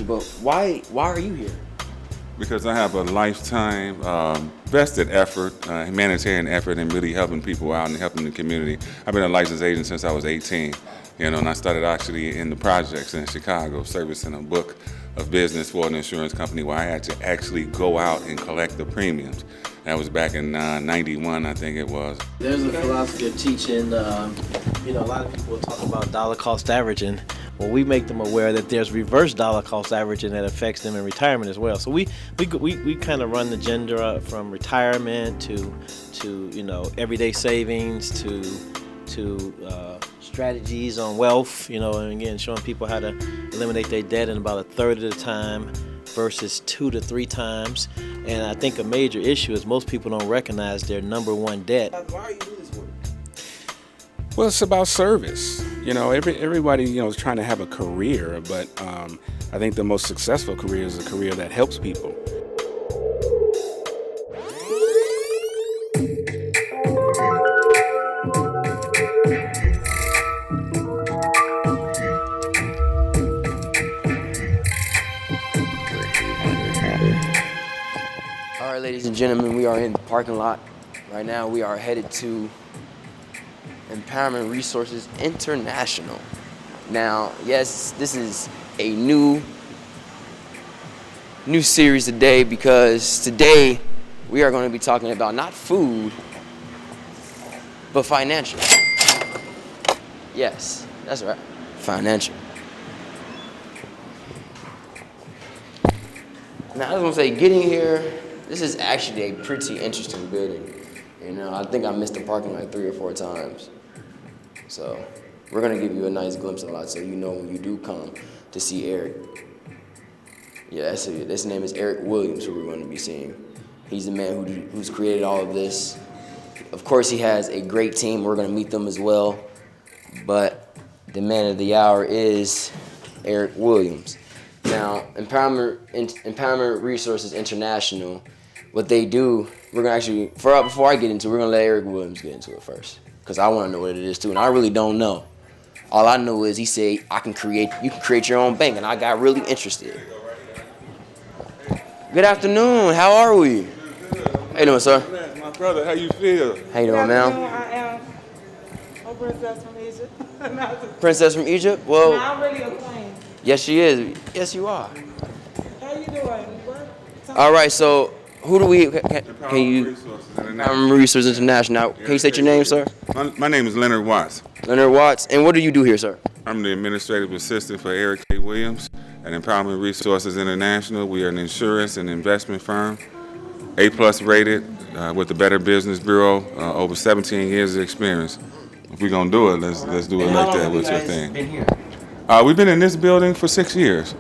But why are you here? Because I have a lifetime vested effort, humanitarian effort in really helping people out and helping the community. I've been a licensed agent since I was 18, and I started actually in the projects in Chicago, servicing a book of business for an insurance company where I had to actually go out and collect the premiums. That was back in 91, I think it was. There's a philosophy of teaching, a lot of people talk about dollar cost averaging. Well, we make them aware that there's reverse dollar cost averaging that affects them in retirement as well. So we kind of run the agenda from retirement to everyday savings to strategies on wealth, and again showing people how to eliminate their debt in about a third of the time versus 2 to 3 times. And I think a major issue is most people don't recognize their number one debt. Why are you doing this work? Well, it's about service. Everybody, is trying to have a career, but I think the most successful career is a career that helps people. All right, ladies and gentlemen, we are in the parking lot. Right now, we are headed to Empowerment Resources International. Now, yes, this is a new series today because today we are going to be talking about not food, but financial. Yes, that's right, financial. Now, I was going to say, getting here, this is actually a pretty interesting building. I think I missed the parking like 3 or 4 times. So we're going to give you a nice glimpse of a lot so when you do come to see Eric. Yeah, his name is Eric Williams, who we're going to be seeing. He's the man who's created all of this. Of course, he has a great team. We're going to meet them as well. But the man of the hour is Eric Williams. Now, Empowerment Resources International, what they do, we're going to actually, before I get into it, we're going to let Eric Williams get into it first. Because I want to know what it is too, and I really don't know. All I know is he said, you can create your own bank, and I got really interested. Good afternoon, how are we? How you doing, sir? My brother, how you feel? How you doing, ma'am? I am a princess from Egypt. Princess from Egypt? Well, now, I'm really a queen. Yes, she is. Yes, you are. How you doing? What? All right, so who do we, can you, Empowerment Resources International. Can you state your name, sir? My name is Leonard Watts. Leonard Watts. And what do you do here, sir? I'm the administrative assistant for Eric K. Williams at Empowerment Resources International. We are an insurance and investment firm, A+ rated with the Better Business Bureau, over 17 years of experience. If we're going to do it, let's do it like that with your thing. Been here? We've been in this building for 6 years.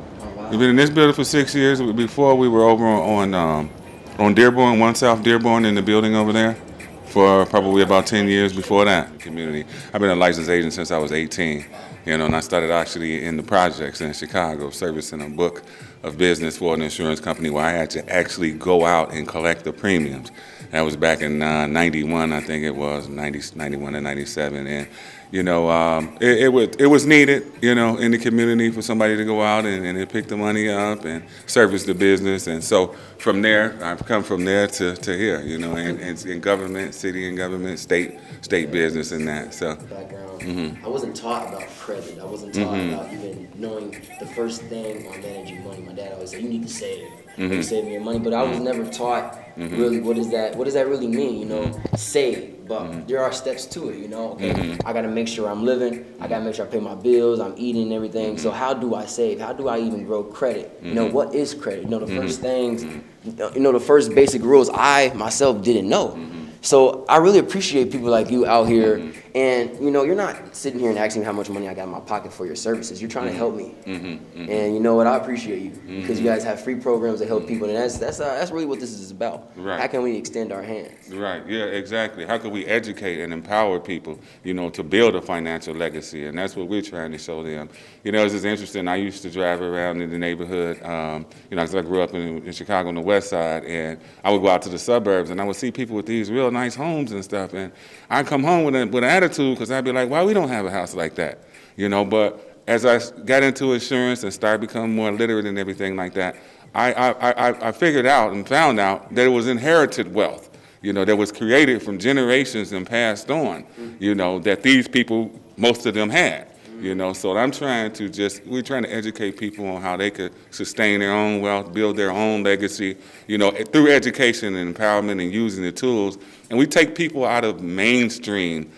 We've been in this building for 6 years. Before we were over on Dearborn, 1 South Dearborn, in the building over there for probably about 10 years before that community. I've been a licensed agent since I was 18, and I started actually in the projects in Chicago, servicing a book of business for an insurance company where I had to actually go out and collect the premiums. That was back in 91, I think it was, 91 and 97. And, it was needed, in the community for somebody to go out and pick the money up and service the business. And so from there, I've come from there to here, and in government, city and government, state business and that. So. Background. I wasn't taught about credit. I wasn't taught about even knowing the first thing on managing money. My dad always said, you need to save. You save me your money. But I was never taught really what does that really mean, save. But there are steps to it, okay, I gotta make sure I'm living, I gotta make sure I pay my bills, I'm eating and everything. So how do I save? How do I even grow credit? What is credit? The first things, the first basic rules I myself didn't know. So I really appreciate people like you out here And, you know, you're not sitting here and asking me how much money I got in my pocket for your services. You're trying to help me. And you know what? I appreciate you because you guys have free programs that help people. And that's really what this is about. Right. How can we extend our hands? Right, yeah, exactly. How can we educate and empower people, you know, to build a financial legacy? And that's what we're trying to show them. You know, it's just interesting. I used to drive around in the neighborhood, you know, because I grew up in Chicago on the west side, and I would go out to the suburbs, and I would see people with these real nice homes and stuff. And I'd come home with an attitude because I'd be like, why we don't have a house like that? You know, but as I got into insurance and started becoming more literate and everything like that, I figured out and found out that it was inherited wealth, you know, that was created from generations and passed on, you know, that these people, most of them had, you know. So we're trying to educate people on how they could sustain their own wealth, build their own legacy, you know, through education and empowerment and using the tools. And we take people out of mainstream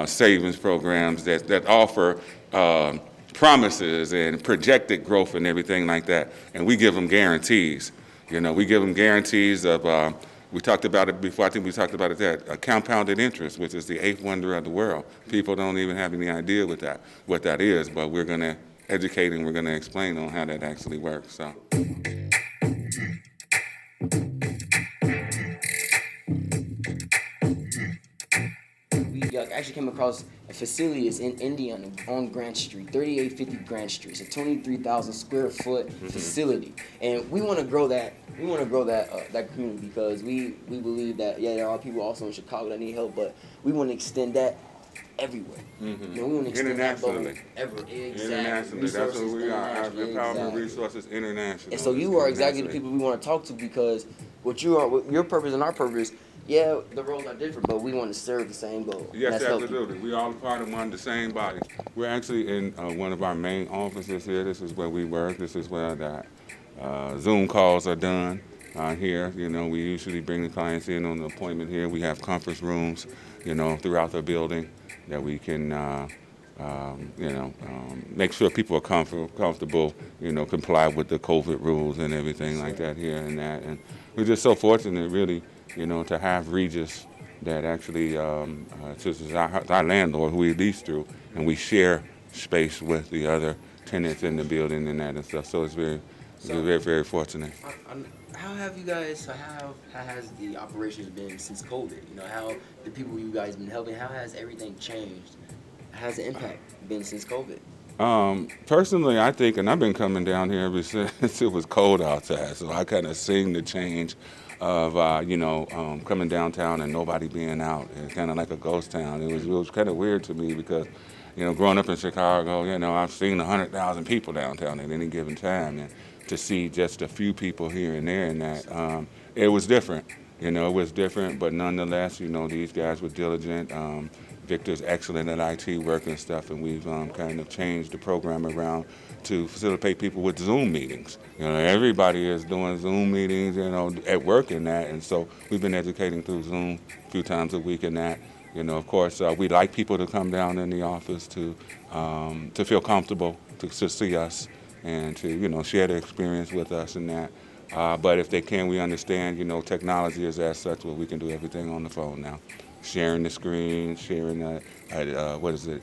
savings programs that offer promises and projected growth and everything like that, and we give them guarantees. You know, we give them guarantees of, we talked about it before, I think we talked about it there, compounded interest, which is the eighth wonder of the world. People don't even have any idea what that is, but we're going to educate and we're going to explain on how that actually works. So. We actually came across a facility that's in Indiana on Grant Street, 3850 Grant Street. It's a 23,000 square foot facility, and we want to grow that. We want to grow that community because we believe that there are people also in Chicago that need help, but we want to extend that everywhere. You know, we want to extend Internationally. Internationally, that's what we are. Empowerment resources internationally. And so you are exactly the people we want to talk to because what your purpose and our purpose. Yeah, the roles are different, but we want to serve the same goal. Yes, absolutely. We all part of the same body. We're actually in one of our main offices here. This is where we work. This is where the Zoom calls are done here. You know, we usually bring the clients in on the appointment here. We have conference rooms, you know, throughout the building that we can, make sure people are comfortable, you know, comply with the COVID rules and everything like that here and that. And we're just so fortunate, really, you know, to have Regis that actually is our landlord who we lease through, and we share space with the other tenants in the building and that and stuff. So it's we're very, very fortunate. How have you guys? How has the operations been since COVID? You know, how the people you guys been helping? How has everything changed? How has the impact been since COVID? Personally, I think, and I've been coming down here ever since it was cold outside, so I kind of seen the change of, coming downtown and nobody being out. It's kind of like a ghost town. It was kind of weird to me because, you know, growing up in Chicago, you know, I've seen 100,000 people downtown at any given time. And to see just a few people here and there and that, it was different. You know, it was different, but nonetheless, you know, these guys were diligent. Victor's excellent at IT work and stuff, and we've kind of changed the program around to facilitate people with Zoom meetings. You know, everybody is doing Zoom meetings, you know, at work and that, and so we've been educating through Zoom a few times a week and that. You know, of course, we'd like people to come down in the office to feel comfortable, to see us, and to, you know, share their experience with us and that. But if they can, we understand, you know, technology is as such where we can do everything on the phone now. Sharing the screen, sharing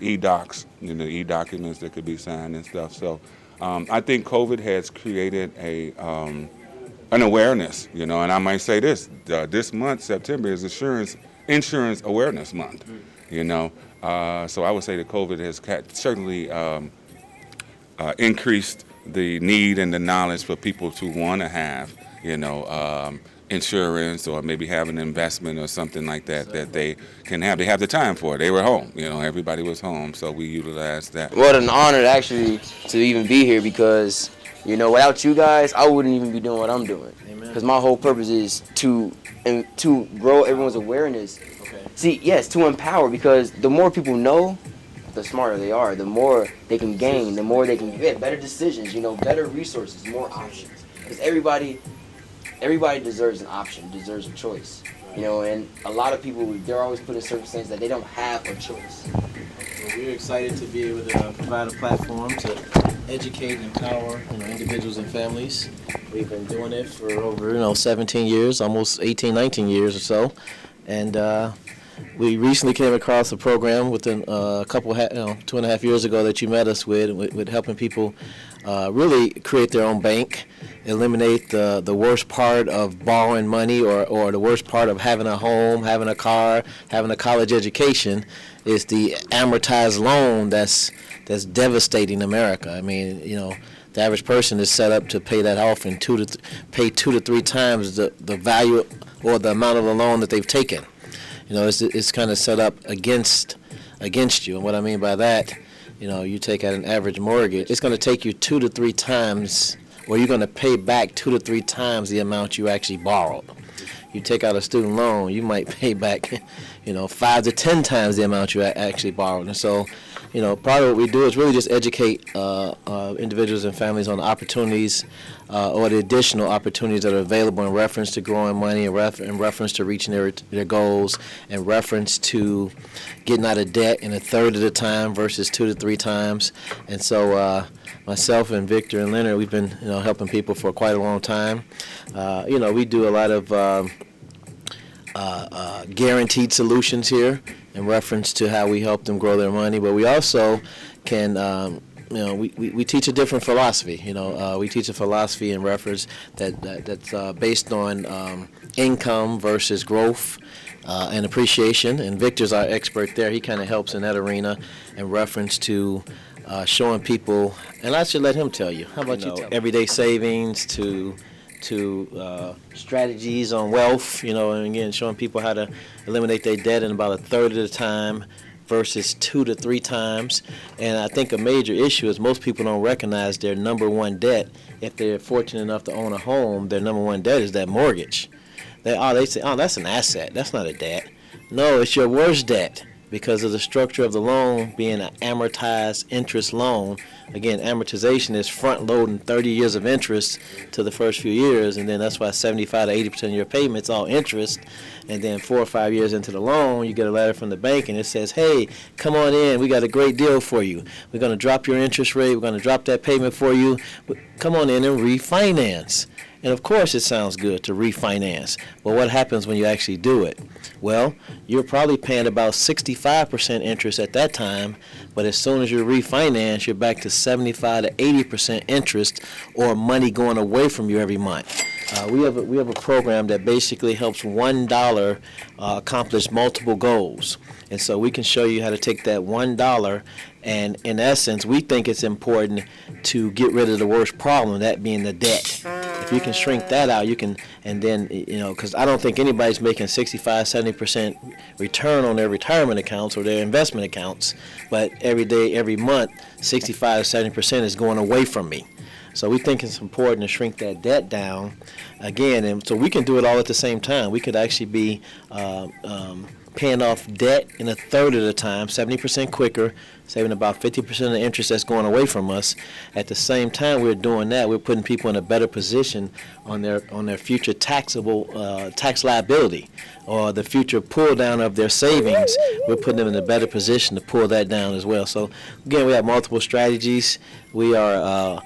e-docs, you know, e-documents that could be signed and stuff. So I think COVID has created an awareness, you know, and I might say this month, September, is Insurance Awareness Month, you know. So I would say that COVID has certainly increased the need and the knowledge for people to want to have, you know, insurance or maybe have an investment or something like that that they can have. They have the time for it. They were home, you know, everybody was home, so we utilized that. What an honor actually to even be here because, you know, without you guys, I wouldn't even be doing what I'm doing. Because my whole purpose is to grow everyone's awareness. Okay. See, yes, to empower, because the more people know, the smarter they are, the more they can gain, the more they can get better decisions, you know, better resources, more options. Because everybody deserves an option, deserves a choice, you know, and a lot of people, they're always put in circumstances that they don't have a choice. Well, we're excited to be able to provide a platform to educate and empower, you know, individuals and families. We've been doing it for over, 17 years, almost 18, 19 years or so, and we recently came across a program within a couple, 2.5 years ago that you met us with helping people really create their own bank, eliminate the worst part of borrowing money or the worst part of having a home, having a car, having a college education is the amortized loan that's devastating America. I mean, the average person is set up to pay that off in pay 2 to 3 times the value or the amount of the loan that they've taken. It's kind of set up against you. And what I mean by that, you take out an average mortgage, it's going to take you 2 to 3 times, or you're going to pay back 2 to 3 times the amount you actually borrowed. You take out a student loan, you might pay back, 5 to 10 times the amount you actually borrowed. And so, part of what we do is really just educate individuals and families on the opportunities or the additional opportunities that are available in reference to growing money, in reference to reaching their goals, in reference to getting out of debt in a third of the time versus 2 to 3 times. And so myself and Victor and Leonard, we've been helping people for quite a long time. We do a lot of guaranteed solutions here in reference to how we help them grow their money, but we also can we teach a different philosophy. We teach a philosophy in reference that's based on income versus growth and appreciation, and Victor's our expert there. He kind of helps in that arena in reference to showing people, and I should let him tell you. How about you tell everyday savings to strategies on wealth, and again, showing people how to eliminate their debt in about a third of the time versus 2 to 3 times. And I think a major issue is most people don't recognize their number one debt. If they're fortunate enough to own a home, their number one debt is that mortgage. They say, that's an asset. That's not a debt. No, it's your worst debt because of the structure of the loan being an amortized interest loan. Again, amortization is front-loading 30 years of interest to the first few years, and then that's why 75 to 80% of your payment's all interest. And then 4 or 5 years into the loan, you get a letter from the bank, and it says, hey, come on in. We got a great deal for you. We're going to drop your interest rate. We're going to drop that payment for you. Come on in and refinance. And of course it sounds good to refinance, but what happens when you actually do it? Well, you're probably paying about 65% interest at that time, but as soon as you refinance, you're back to 75 to 80% interest or money going away from you every month. We have a program that basically helps $1 accomplish multiple goals. And so we can show you how to take that $1, and in essence, we think it's important to get rid of the worst problem, that being the debt. If you can shrink that out, you can, and then, because I don't think anybody's making 65, 70% return on their retirement accounts or their investment accounts, but every day, every month, 65, 70% is going away from me. So we think it's important to shrink that debt down again, and so we can do it all at the same time. We could actually be paying off debt in a third of the time, 70% quicker, saving about 50% of the interest that's going away from us. At the same time we're doing that, we're putting people in a better position on their future taxable tax liability or the future pull down of their savings. We're putting them in a better position to pull that down as well. So again, we have multiple strategies. We are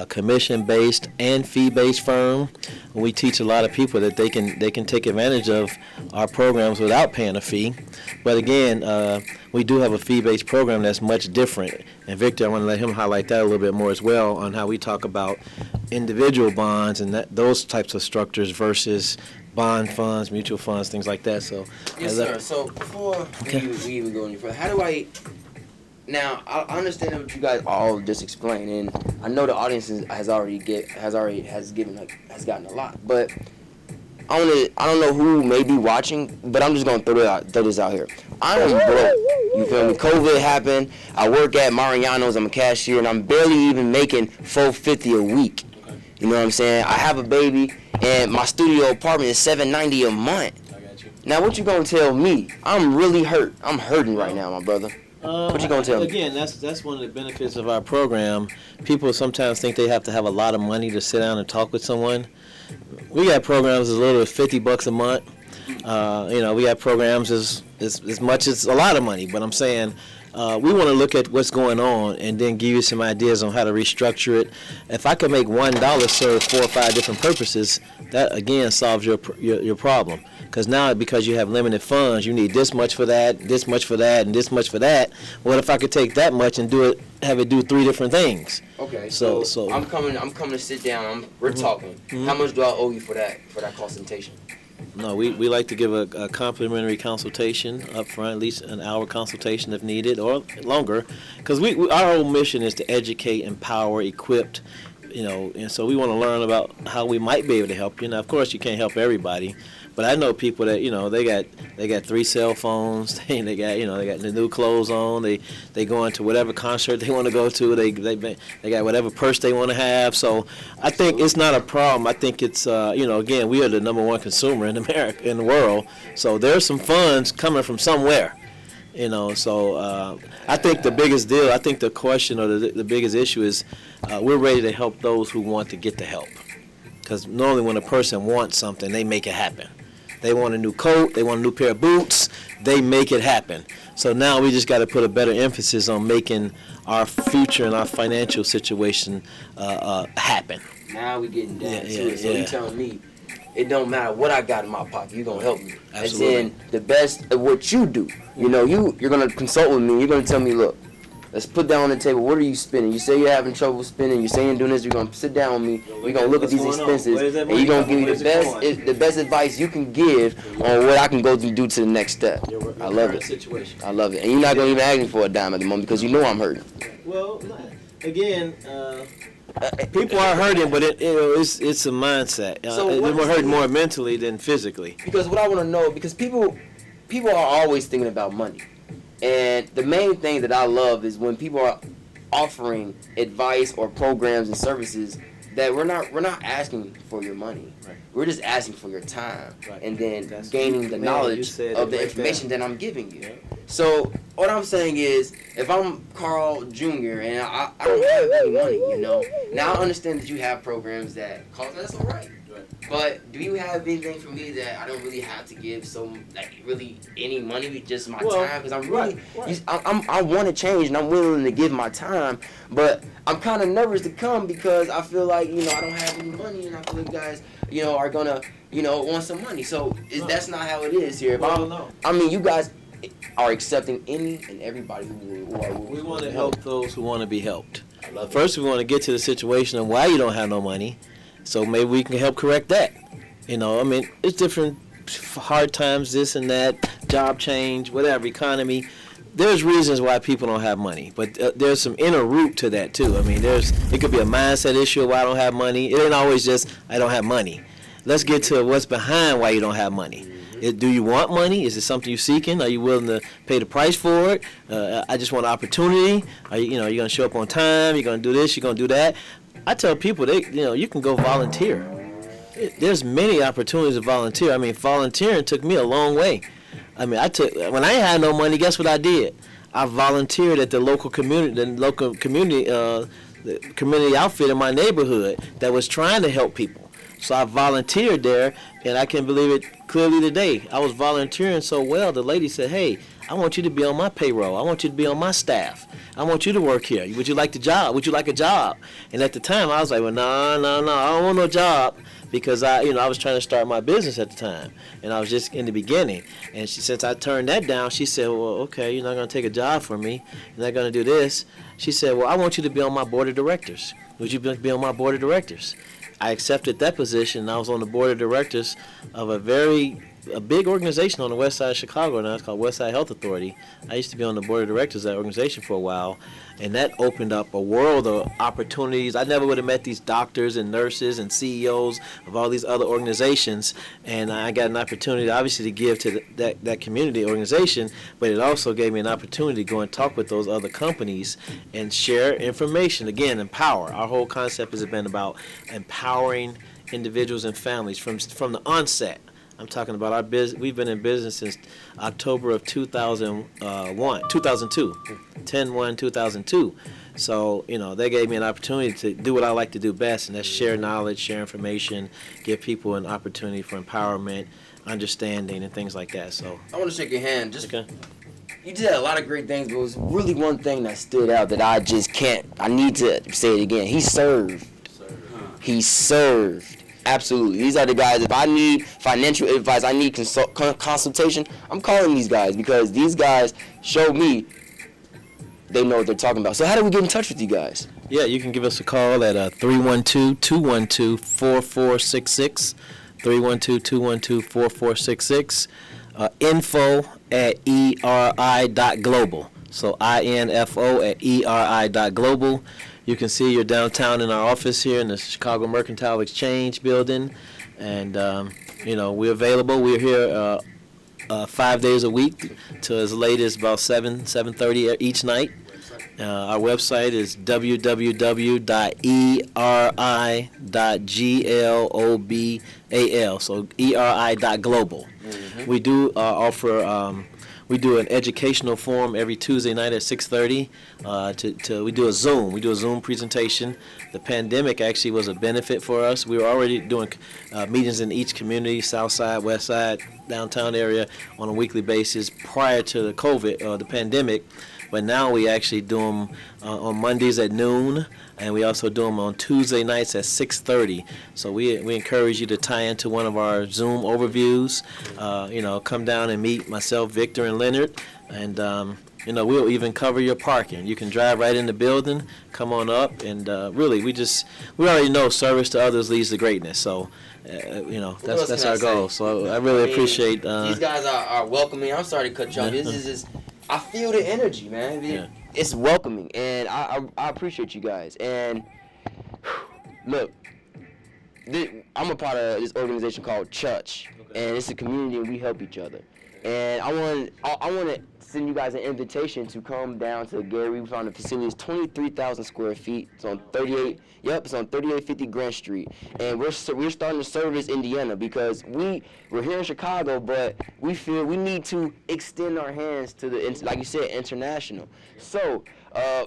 commission-based and fee-based firm. We teach a lot of people that they can take advantage of our programs without paying a fee. But again, we do have a fee-based program that's much different. And Victor, I want to let him highlight that a little bit more as well on how we talk about individual bonds and those types of structures versus bond funds, mutual funds, things like that. So yes, sir. So before we even go any further, how do I? Now I understand what you guys all just explained, and I know the audience has gotten a lot, but I don't know who may be watching, but I'm just gonna throw this out here. I am broke. You feel me? COVID happened. I work at Mariano's. I'm a cashier, and I'm barely even making $450 a week. You know what I'm saying? I have a baby, and my studio apartment is $790 a month. I got you. Now, what you gonna tell me? I'm really hurt. I'm hurting right now, my brother. What you gonna tell me? Again, that's one of the benefits of our program. People sometimes think they have to have a lot of money to sit down and talk with someone. We got programs as little as $50 a month. We have programs as much as a lot of money, but I'm saying we want to look at what's going on and then give you some ideas on how to restructure it. If I could make $1 serve 4 or 5 different purposes, that again solves your problem. Because now, because you have limited funds, you need this much for that, this much for that, and this much for that. What if I could take that much and have it do 3 different things? Okay, So I'm coming to sit down. We're talking. How much do I owe you for that consultation? No, we like to give a complimentary consultation up front, at least an hour consultation if needed, or longer, because our whole mission is to educate, empower, equip, and so we want to learn about how we might be able to help you. Now, of course, you can't help everybody, but I know people that they got 3 cell phones, they got the new clothes on, they go into whatever concert they want to go to, they got whatever purse they want to have. So I think it's not a problem. I think it's again, we are the #1 consumer in America, in the world. So there's some funds coming from somewhere. So I think the biggest deal, I think the question or the biggest issue is we're ready to help those who want to get the help. Because normally when a person wants something, they make it happen. They want a new coat, they want a new pair of boots, they make it happen. So now we just got to put a better emphasis on making our future and our financial situation happen. Now we getting down to it. So yeah. you telling me it don't matter what I got in my pocket, you're gonna help me. Absolutely. And then the best of what you do. You're gonna consult with me, you're gonna tell me, look, let's put down on the table, what are you spending? You say you're having trouble spending, you're saying doing this, you're gonna sit down with me, we're gonna look at these expenses, and you're gonna give me the best advice you can give on what I can go do to the next step. I love it. Situation. I love it. And you're not gonna even ask me for a dime at the moment because you know I'm hurting. Well, again, people are hurting, but it's a mindset. We're hurting more mentally than physically. Because what I want to know, because people are always thinking about money. And the main thing that I love is when people are offering advice or programs and services that we're not asking for your money. Right. We're just asking for your time, Right. and then gaining the knowledge of the information that I'm giving you. Yeah. So what I'm saying is, if I'm Carl Jr. and I don't have any money, now I understand that you have programs that cost. That's all right. But do you have anything for me that I don't really have to give really any money, with just my time? Because I'm really, I want to change and I'm willing to give my time, but I'm kind of nervous to come because I feel like, I don't have any money and I feel like you guys, are gonna, want some money. So that's not how it is here. I mean, you guys are accepting any and everybody who are. We want to help those who want to be helped. First, we want to get to the situation of why you don't have no money. So maybe we can help correct that. It's different hard times, this and that, job change, whatever, economy. There's reasons why people don't have money, but there's some inner root to that too. It could be a mindset issue of why I don't have money. It ain't always just I don't have money. Let's get to what's behind why you don't have money. Do you want money? Is it something you're seeking? Are you willing to pay the price for it? I just want opportunity. You're going to show up on time. You're going to do this. You're going to do that. I tell people, you can go volunteer. There's many opportunities to volunteer. Volunteering took me a long way. When I ain't had no money, guess what I did? I volunteered at the community outfit in my neighborhood that was trying to help people. So I volunteered there, and I can believe it clearly today. I was volunteering so well, the lady said, hey, I want you to be on my payroll. I want you to be on my staff. I want you to work here. Would you like the job? Would you like a job? And at the time, I was like, well, no, I don't want no job, because I was trying to start my business at the time, and I was just in the beginning. And since I turned that down, she said, well, okay, you're not going to take a job from me. You're not going to do this. She said, well, I want you to be on my board of directors. Would you be on my board of directors? I accepted that position, and I was on the board of directors of a big organization on the west side of Chicago now. It's called West Side Health Authority. I used to be on the board of directors of that organization for a while, and that opened up a world of opportunities. I never would have met these doctors and nurses and CEOs of all these other organizations, and I got an opportunity, obviously, to give to that community organization, but it also gave me an opportunity to go and talk with those other companies and share information. Again, empower. Our whole concept has been about empowering individuals and families from the onset. I'm talking about our business. We've been in business since October of 2002, 10/1/2002. So, they gave me an opportunity to do what I like to do best, and that's share knowledge, share information, give people an opportunity for empowerment, understanding and things like that. So, I want to shake your hand. Just okay. You did a lot of great things, but it was really one thing that stood out that I just can't. I need to say it again. He served. He served. Absolutely. These are the guys. If I need financial advice, I need consultation, I'm calling these guys because these guys show me they know what they're talking about. So how do we get in touch with you guys? Yeah, you can give us a call at 312-212-4466, 312-212-4466, info@eri.global. So info@eri.global. You can see you're downtown in our office here in the Chicago Mercantile Exchange building, and we're available. We're here 5 days a week to as late as about 7:30 each night. Our website is www.eri.global, so eri.global. We do offer. We do an educational forum every Tuesday night at 6:30. We do a Zoom presentation. The pandemic actually was a benefit for us. We were already doing meetings in each community, South Side, West Side, downtown area, on a weekly basis prior to the COVID, the pandemic. But now we actually do them on Mondays at noon, and we also do them on Tuesday nights at 6:30. So we encourage you to tie into one of our Zoom overviews. Come down and meet myself, Victor, and Leonard, and we'll even cover your parking. You can drive right in the building, come on up, and really we already know service to others leads to greatness. So. That's our goal. So I really appreciate. These guys are welcoming. I'm sorry to cut you off. This is just. I feel the energy, man. It's welcoming, and I appreciate you guys. And look, I'm a part of this organization called To Chuch, and it's a community, and we help each other. And I want to send you guys an invitation to come down to Gary. We found the facility is 23,000 square feet. It's on 3850 Grant Street, and we're starting to service Indiana because we're here in Chicago, but we feel we need to extend our hands to like you said, international. So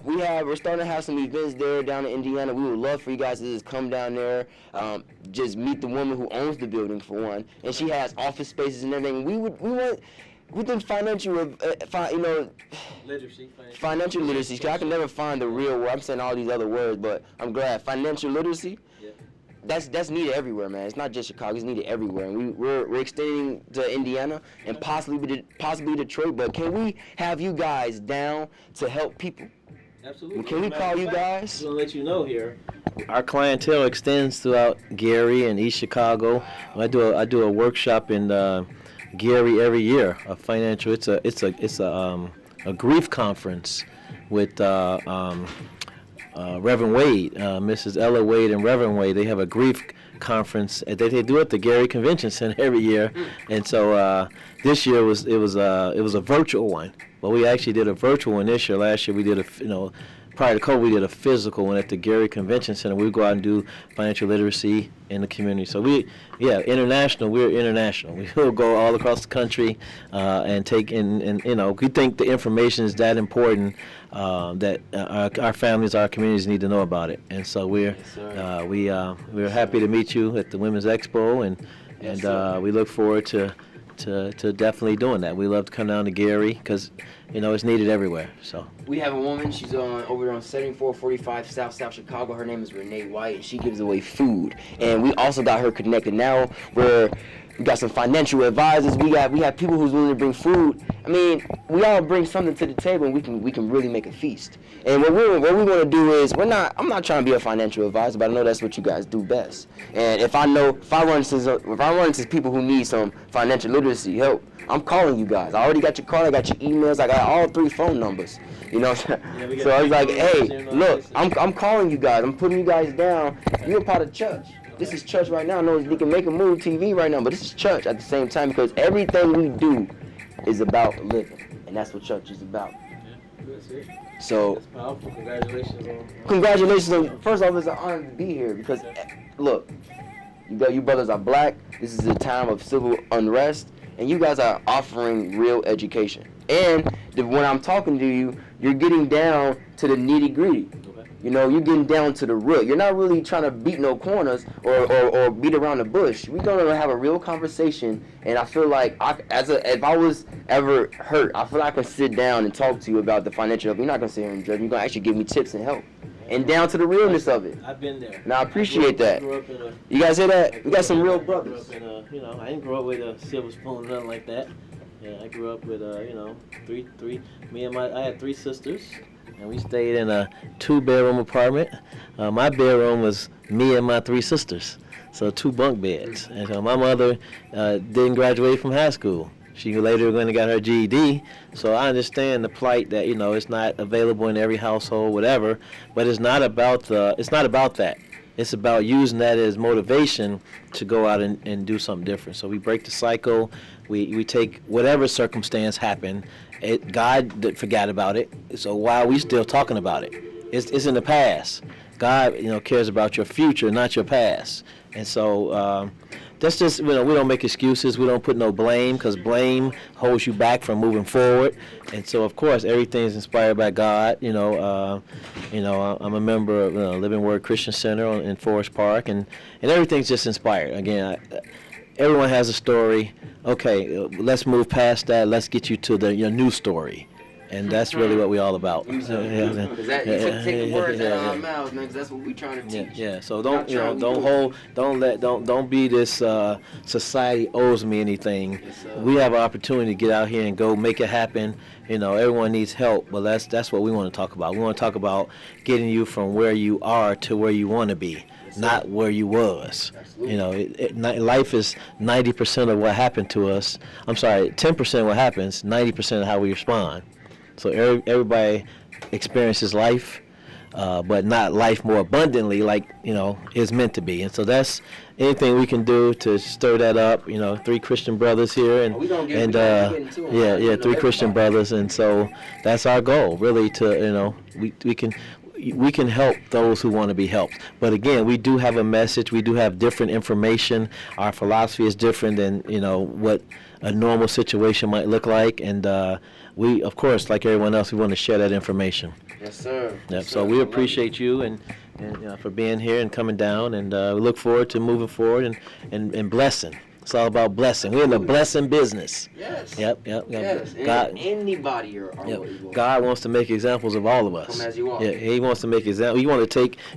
we're starting to have some events there down in Indiana. We would love for you guys to just come down there, just meet the woman who owns the building for one, and she has office spaces and everything. We want. Within financial literacy, because I can never find the real word. I'm saying all these other words, but I'm glad. Financial literacy, that's needed everywhere, man. It's not just Chicago, it's needed everywhere. And we're extending to Indiana and possibly Detroit, but can we have you guys down to help people? Absolutely. Can we call you guys? Just want to let you know here, our clientele extends throughout Gary and East Chicago. I do a workshop in Gary every year. It's a grief conference with Reverend Wade, Mrs. Ella Wade and Reverend Wade. They have a grief conference that they do at the Gary Convention Center every year, and so this year it was a virtual one. But we actually did a virtual one this year. Last year we did prior to COVID, we did a physical one at the Gary Convention Center. We go out and do financial literacy in the community. So international. We're international. We will go all across the country and take in. We think the information is that important that our families, our communities need to know about it. And so we're happy to meet you at the Women's Expo, and we look forward to definitely doing that. We love to come down to Gary because it's needed everywhere. So we have a woman. She's over on 7445 South Chicago. Her name is Renee White, and she gives away food. And we also got her connected now. We got some financial advisors. We have people who's willing to bring food. I mean, we all bring something to the table, and we can really make a feast. And what we want to do is I'm not trying to be a financial advisor, but I know that's what you guys do best. And if I run into people who need some financial literacy help, I'm calling you guys. I already got your call, I got your emails, I got all 3 phone numbers. So I was like, hey, look, I'm calling you guys. I'm putting you guys down. You're a part of Chuch. This is Chuch right now. I know Deacon Make a Move TV right now, but this is Chuch at the same time because everything we do is about living, and that's what Chuch is about. So, that's powerful. Congratulations. First off, it's an honor to be here because, look, you brothers are black. This is a time of civil unrest, and you guys are offering real education. And when I'm talking to you, you're getting down to the nitty-gritty. You know, you're getting down to the root. You're not really trying to beat no corners or beat around the bush. We're gonna have a real conversation, and I feel like if I was ever hurt, I feel like I could sit down and talk to you about the financial help. You're not gonna sit here and judge me. You're gonna actually give me tips and help, and down to the realness of it. I've been there. And I appreciate that. I grew up in a, You guys hear that? We got some real I grew brothers. up in a, you know, I didn't grow up with a silver spoon or nothing like that. Yeah, I grew up with you know, I had 3 sisters, and we stayed in a 2-bedroom apartment. My bedroom was me and my 3 sisters, so 2 bunk beds. And so my mother didn't graduate from high school. She later went and got her GED. So I understand the plight that, you know, it's not available in every household, whatever. But it's not about that. It's about using that as motivation to go out and do something different. So we break the cycle. We take whatever circumstance happened. God forgot about it. So why are we still talking about it? It's in the past. God, you know, cares about your future, not your past. And so that's just, you know, we don't make excuses. We don't put no blame, because blame holds you back from moving forward. And so, of course, everything's inspired by God. I'm a member of Living Word Christian Center in Forest Park, and everything's just inspired. Again, everyone has a story. Okay, let's move past that. Let's get you to your new story. And that's really what we're all about. Take the words out of our mouths, man, because that's what we're trying to teach. Yeah. So don't be this society owes me anything. We have an opportunity to get out here and go make it happen. You know, everyone needs help, but that's what we want to talk about. We want to talk about getting you from where you are to where you want to be, not where you was. Absolutely. You know, life is 90% of what happened to us. I'm sorry, 10% of what happens, 90% of how we respond. So everybody experiences life, but not life more abundantly like, you know, it's meant to be. And so that's anything we can do to stir that up. You know, 3 Christian brothers here, and 3 Christian brothers, and so that's our goal, really, to, you know, we can help those who want to be helped. But again, we do have a message. We do have different information. Our philosophy is different than, you know, what a normal situation might look like. And we, of course, like everyone else, we want to share that information. Yes, sir. Yep. Yes, So sir. we appreciate you and for being here and coming down. And we look forward to moving forward and blessing. It's all about blessing. We're in the blessing business. Yes. Yep. Yes. God, Anybody or God wants to make examples of all of us. Come as you are. Yeah, He wants to make examples.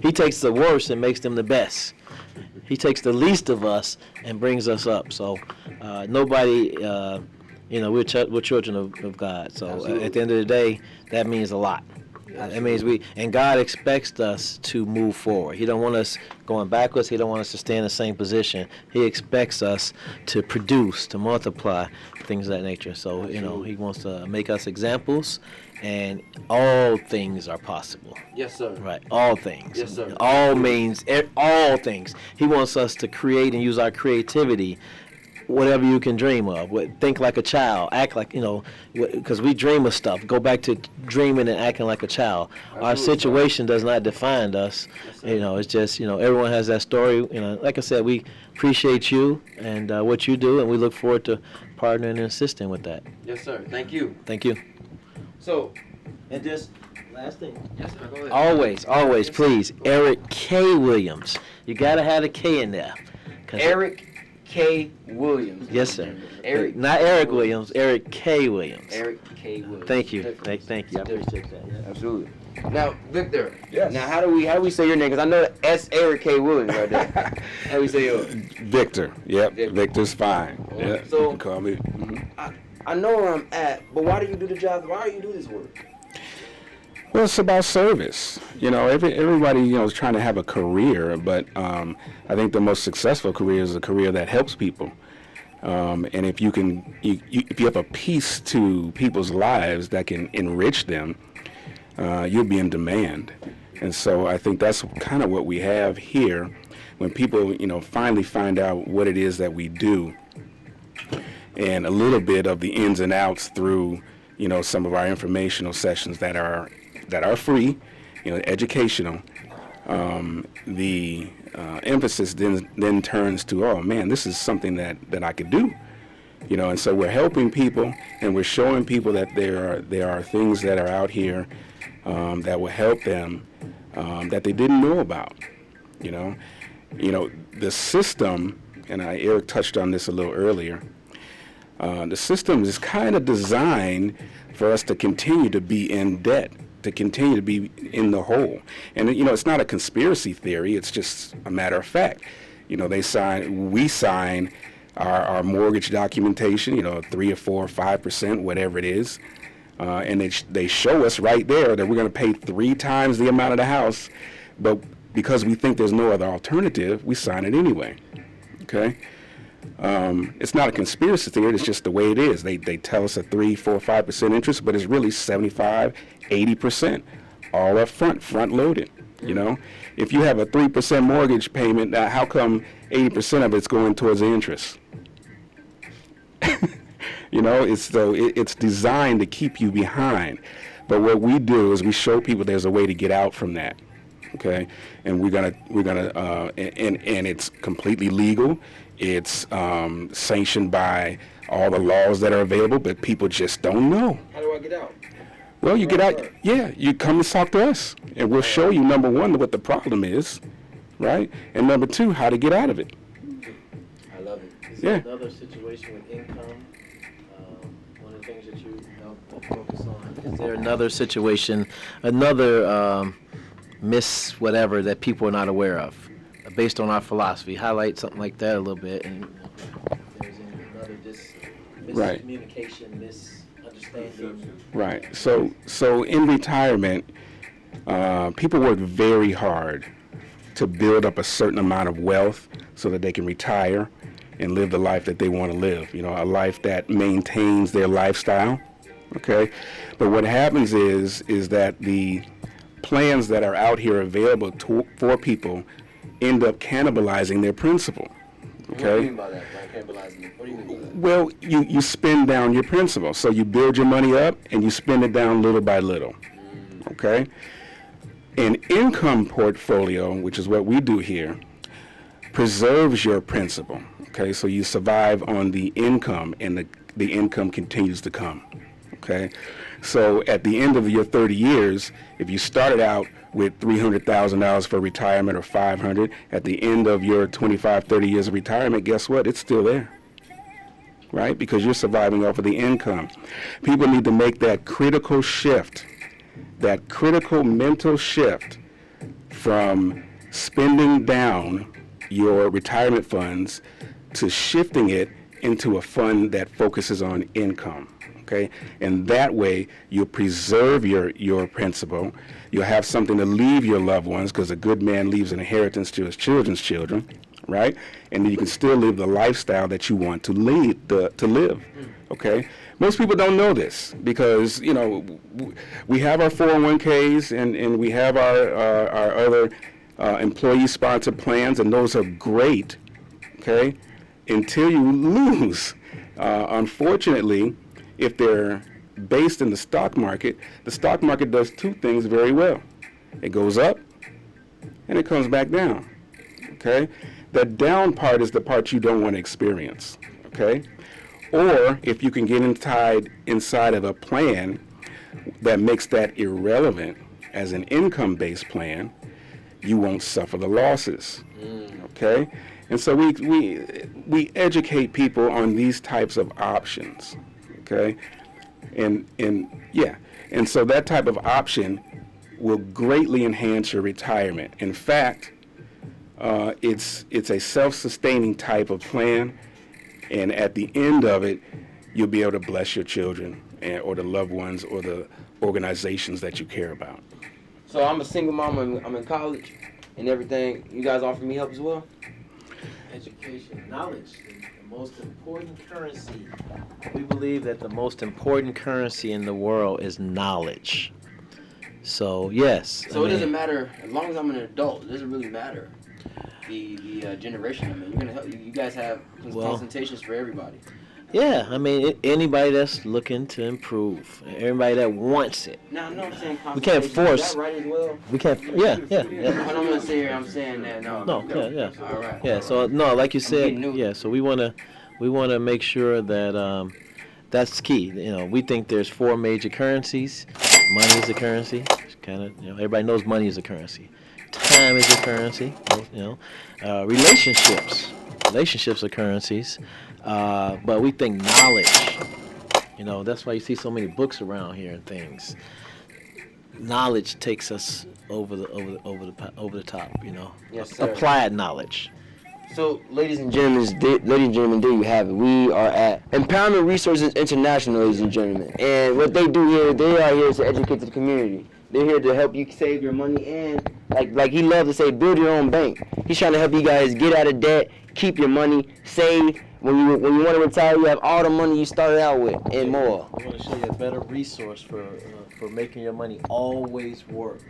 He takes the worst and makes them the best. He takes the least of us and brings us up. So nobody, we're children of God. So at the end of the day, that means a lot. That means God expects us to move forward. He don't want us going backwards. He don't want us to stay in the same position. He expects us to produce, to multiply, things of that nature. So, you know, He wants to make us examples, and all things are possible. Yes, sir. Right, all things. Yes, sir. All means all things. He wants us to create and use our creativity. Whatever you can dream of. Think like a child. Act like, you know, because we dream of stuff. Go back to dreaming and acting like a child. Our situation does not define us. You know, it's just, you know, everyone has that story. You know, like I said, we appreciate you and what you do, and we look forward to partnering and assisting with that. Yes, sir. Thank you. Thank you. So, And just last thing. yes, sir. Go ahead. Always, please, Eric K. Williams. You gotta have a K in there. Eric K. Williams. Yes, sir. Eric. Not Eric Williams. Eric K. Williams. Eric K. Williams. Thank you. Different. Thank you. I appreciate that. Yeah. Absolutely. Now, Victor. Yes. Now, how do we say your name? Because I know that's Eric K. Williams right there. How do we say yours? Victor. Yep. Victor. Victor's fine. Yeah. So- You can call me. I know where I'm at, but why do you do the job? Why do you do this work? Well, it's about service. You know, everybody, you know, is trying to have a career, but I think the most successful career is a career that helps people. And if you can, if you have a piece to people's lives that can enrich them, you'll be in demand. And so I think that's kind of what we have here. When people, you know, finally find out what it is that we do, and a little bit of the ins and outs through, you know, some of our informational sessions that are free, you know, educational. The emphasis then turns to, oh man, this is something that I could do, you know. And so we're helping people, and we're showing people that there are things that are out here that will help them that they didn't know about. You know, the system, and Eric touched on this a little earlier. The system is kind of designed for us to continue to be in debt, to continue to be in the hole. And, you know, it's not a conspiracy theory. It's just a matter of fact. You know, we sign our mortgage documentation, you know, 3 or 4 or 5%, whatever it is. And they show us right there that we're going to pay 3 times the amount of the house. But because we think there's no other alternative, we sign it anyway. Okay? It's not a conspiracy theory. It's just the way it is. They tell us a 3, 4, 5% interest, but it's really 75, 80%, all up front loaded. You know, if you have a 3% mortgage payment, how come 80% of it's going towards the interest? You know, it's designed to keep you behind. But what we do is we show people there's a way to get out from that. Okay, and we're gonna and it's completely legal. It's sanctioned by all the laws that are available, but people just don't know. How do I get out? Well, you get out. Yeah, you come and talk to us, and we'll show you, number one, what the problem is, right, and number two, how to get out of it. I love it. Is Yeah. there another situation with income? One of the things that you focus on. Is there another situation, another miss whatever that people are not aware of, based on our philosophy? Highlight something like that a little bit, and if there's another Right. miscommunication, misunderstanding. Right. So in retirement, people work very hard to build up a certain amount of wealth so that they can retire and live the life that they want to live. You know, a life that maintains their lifestyle. Okay. But what happens is that the plans that are out here available for people end up cannibalizing their principal. Okay. What do you mean by that? Like cannibalizing it? What do you mean by that? Well, you spend down your principal. So you build your money up and you spend it down little by little. Okay? An income portfolio, which is what we do here, preserves your principal. Okay? So you survive on the income, and the income continues to come. Okay? So at the end of your 30 years, if you started out with $300,000 for retirement or $500, at the end of your 25, 30 years of retirement, guess what? It's still there, right? Because you're surviving off of the income. People need to make that critical shift, that critical mental shift from spending down your retirement funds to shifting it into a fund that focuses on income. Okay, and that way you'll preserve your principal. You'll have something to leave your loved ones, because a good man leaves an inheritance to his children's children, right? And then you can still live the lifestyle that you want to live. Okay, most people don't know this because, you know, we have our 401ks and we have our other employee-sponsored plans, and those are great. Okay, until you lose. Unfortunately, if they're based in the stock market does 2 things very well. It goes up and it comes back down. Okay? The down part is the part you don't want to experience. Okay? Or if you can get inside of a plan that makes that irrelevant as an income-based plan, you won't suffer the losses. Okay? And so we educate people on these types of options. Okay, and so that type of option will greatly enhance your retirement. In fact, it's a self-sustaining type of plan, and at the end of it, you'll be able to bless your children or the loved ones or the organizations that you care about. So I'm a single mom. I'm in college and everything. You guys offer me help as well? Education, knowledge, the most important currency. We believe that the most important currency in the world is knowledge. So yes. So it doesn't matter as long as I'm an adult. It doesn't really matter the generation. I mean, you're gonna help. You guys have consultations for everybody. Yeah, I mean, anybody that's looking to improve, everybody that wants it. No, no, I'm saying We can't force. Is that right as well? We can't. Yeah. I don't want to say here. I'm saying that. No. Yeah. All right. Yeah. So no, like you said. getting new. Yeah. So we wanna make sure that that's key. You know, we think there's 4 major currencies. Money is a currency. kind of, everybody knows money is a currency. Time is a currency, relationships are currencies, but we think knowledge, that's why you see so many books around here and things. Knowledge takes us over the top, Yes, sir. applied knowledge. So, ladies and gentlemen, there you have it. We are at Empowerment Resources International, ladies and gentlemen. And what they do here, they are here to educate the community. They're here to help you save your money and, like he loves to say, build your own bank. He's trying to help you guys get out of debt, keep your money, save. When you want to retire, you have all the money you started out with and more. We want to show you a better resource for making your money always work,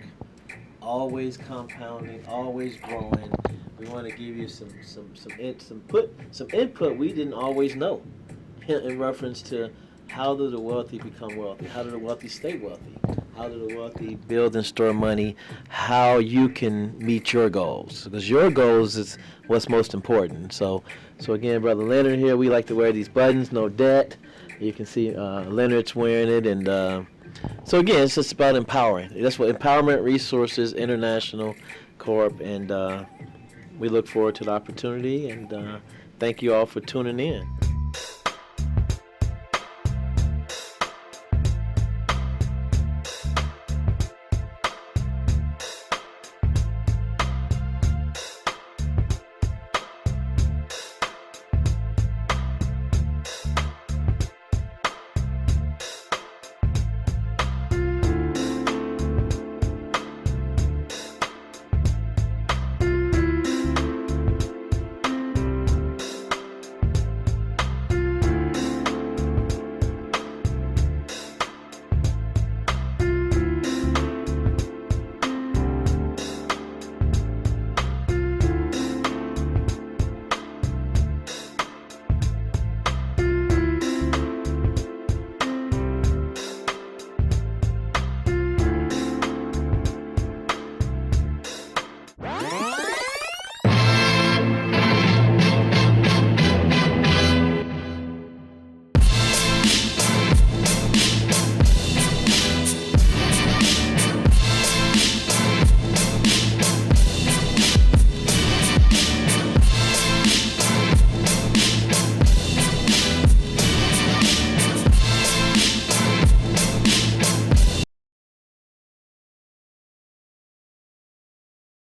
always compounding, always growing. We want to give you some input we didn't always know in reference to how do the wealthy become wealthy, how do the wealthy stay wealthy, how do the wealthy build and store money, how you can meet your goals, because your goals is what's most important. So again, Brother Leonard here, we like to wear these buttons, no debt. You can see Leonard's wearing it, and so again, it's just about empowering. That's what Empowerment Resources International Corp. And we look forward to the opportunity, and thank you all for tuning in.